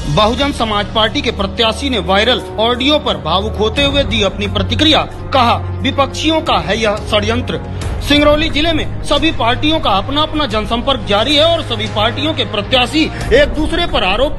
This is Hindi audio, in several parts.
बहुजन समाज पार्टी के प्रत्याशी ने वायरल ऑडियो पर भावुक होते हुए दी अपनी प्रतिक्रिया। कहा, विपक्षियों का है यह षड्यंत्र। सिंगरौली जिले में सभी पार्टियों का अपना अपना जनसंपर्क जारी है और सभी पार्टियों के प्रत्याशी एक दूसरे पर आरोप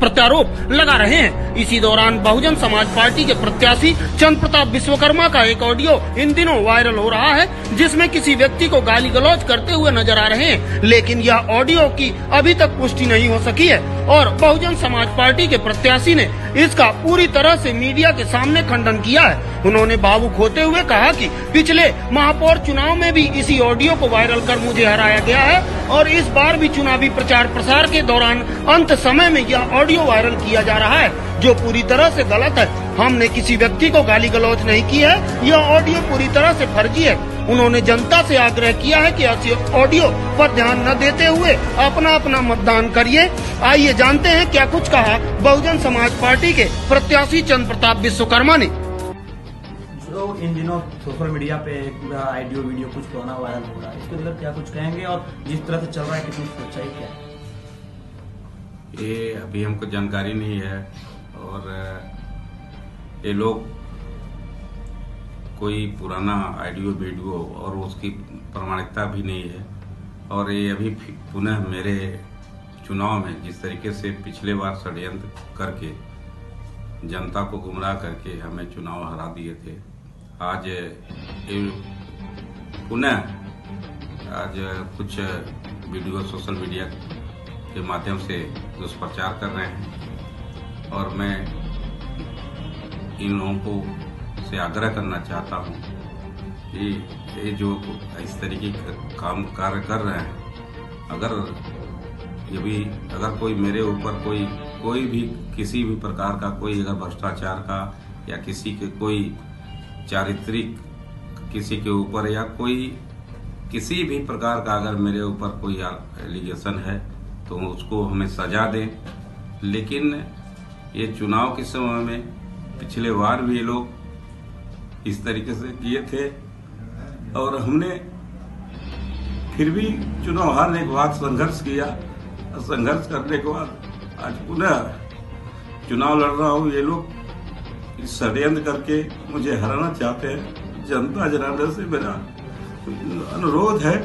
प्रत्यारोप लगा रहे हैं। इसी दौरान बहुजन समाज पार्टी के प्रत्याशी चंद्र प्रताप विश्वकर्मा का एक ऑडियो इन दिनों वायरल हो रहा है, जिसमें किसी व्यक्ति को गाली गलौज करते हुए नजर आ रहे हैं। लेकिन यह ऑडियो की अभी तक पुष्टि नहीं हो सकी है और बहुजन समाज पार्टी के प्रत्याशी ने इसका पूरी तरह से मीडिया के सामने खंडन किया है। उन्होंने भावुक होते हुए कहा कि पिछले महापौर चुनाव में भी इसी ऑडियो को वायरल कर मुझे हराया गया है और इस बार भी चुनावी प्रचार प्रसार के दौरान अंत समय में यह ऑडियो वायरल किया जा रहा है, जो पूरी तरह से गलत है। हमने किसी व्यक्ति को गाली गलौज नहीं की है, यह ऑडियो पूरी तरह से फर्जी है। उन्होंने जनता से आग्रह किया है कि ऐसे ऑडियो पर ध्यान न देते हुए अपना अपना मतदान करिए। आइए जानते हैं क्या कुछ कहा बहुजन समाज पार्टी के प्रत्याशी चंद्र प्रताप विश्वकर्मा ने। जो इन दिनों सोशल मीडिया पे पूरा ऑडियो वीडियो कुछ पुराना वायरल हो रहा है, इसके मतलब क्या कुछ कहेंगे और जिस तरह से चल रहा है कितनी सच्चाई क्या है? ये अभी हमको जानकारी नहीं है और ये लोग कोई पुराना ऑडियो वीडियो और उसकी प्रामाणिकता भी नहीं है और ये अभी पुनः मेरे चुनाव में जिस तरीके से पिछले बार षड्यंत्र करके जनता को गुमराह करके हमें चुनाव हरा दिए थे, आज पुनः कुछ वीडियो सोशल मीडिया के माध्यम से दुष्प्रचार कर रहे हैं और मैं इन लोगों को से आग्रह करना चाहता हूं कि ये जो इस तरीके का कार्य कर रहे हैं, अगर कोई मेरे ऊपर कोई भी किसी भी प्रकार का कोई अगर भ्रष्टाचार का या किसी के कोई चारित्रिक किसी के ऊपर या कोई किसी भी प्रकार का अगर मेरे ऊपर कोई एलिगेशन है तो उसको हमें सजा दें। लेकिन ये चुनाव के समय में पिछले बार भी ये लोग इस तरीके से किए थे और हमने फिर भी चुनाव हारने के बाद संघर्ष किया। संघर्ष करने के बाद आज पुनः चुनाव लड़ रहा हूँ। ये लोग षड्यंत्र करके मुझे हराना चाहते हैं। जनता जनार्दन से मेरा अनुरोध है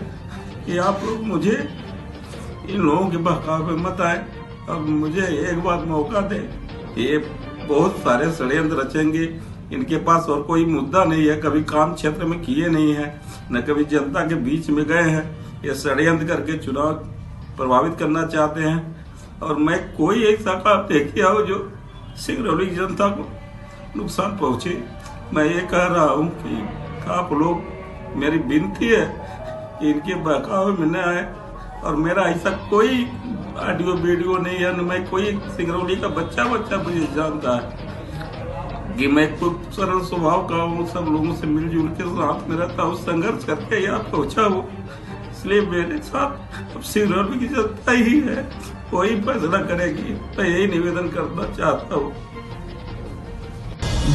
कि आप लोग मुझे इन लोगों के बहकावे में मत आए और मुझे एक बार मौका दें। ये बहुत सारे षड्यंत्र रचेंगे, इनके पास और कोई मुद्दा नहीं है, कभी काम क्षेत्र में किए नहीं है, न कभी जनता के बीच में गए हैं। ये षड्यंत्र करके चुनाव प्रभावित करना चाहते हैं और मैं कोई ऐसा काम देखिए हो जो सिंगरौली की जनता को नुकसान पहुंचे। मैं ये कह रहा हूं कि आप लोग, मेरी विनती है कि इनके बहकावे में न आए और मेरा ऐसा कोई ऑडियो वीडियो नहीं है, न मैं कोई सिंगरौली का बच्चा मुझे जानता है कि मैं खुद सरल स्वभाव का हूँ, सब लोगों से मिलजुल के साथ में रहता हूँ, संघर्ष करके यहाँ पहुँचा हूँ। इसलिए मेरे साथ अब सिंगरौली की जनता ही है, वही फैसला करेगी। मैं यही निवेदन करना चाहता हूँ।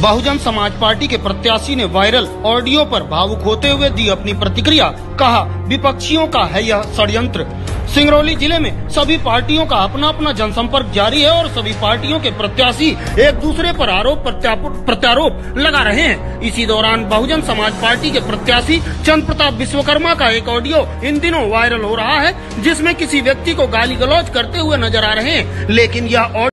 बहुजन समाज पार्टी के प्रत्याशी ने वायरल ऑडियो पर भावुक होते हुए दी अपनी प्रतिक्रिया। कहा, विपक्षियों का है यह षड्यंत्र। सिंगरौली जिले में सभी पार्टियों का अपना अपना जनसंपर्क जारी है और सभी पार्टियों के प्रत्याशी एक दूसरे पर आरोप प्रत्यारोप लगा रहे हैं। इसी दौरान बहुजन समाज पार्टी के प्रत्याशी चंद्र प्रताप विश्वकर्मा का एक ऑडियो इन दिनों वायरल हो रहा है, जिसमें किसी व्यक्ति को गाली गलौज करते हुए नजर आ रहे हैं। लेकिन यह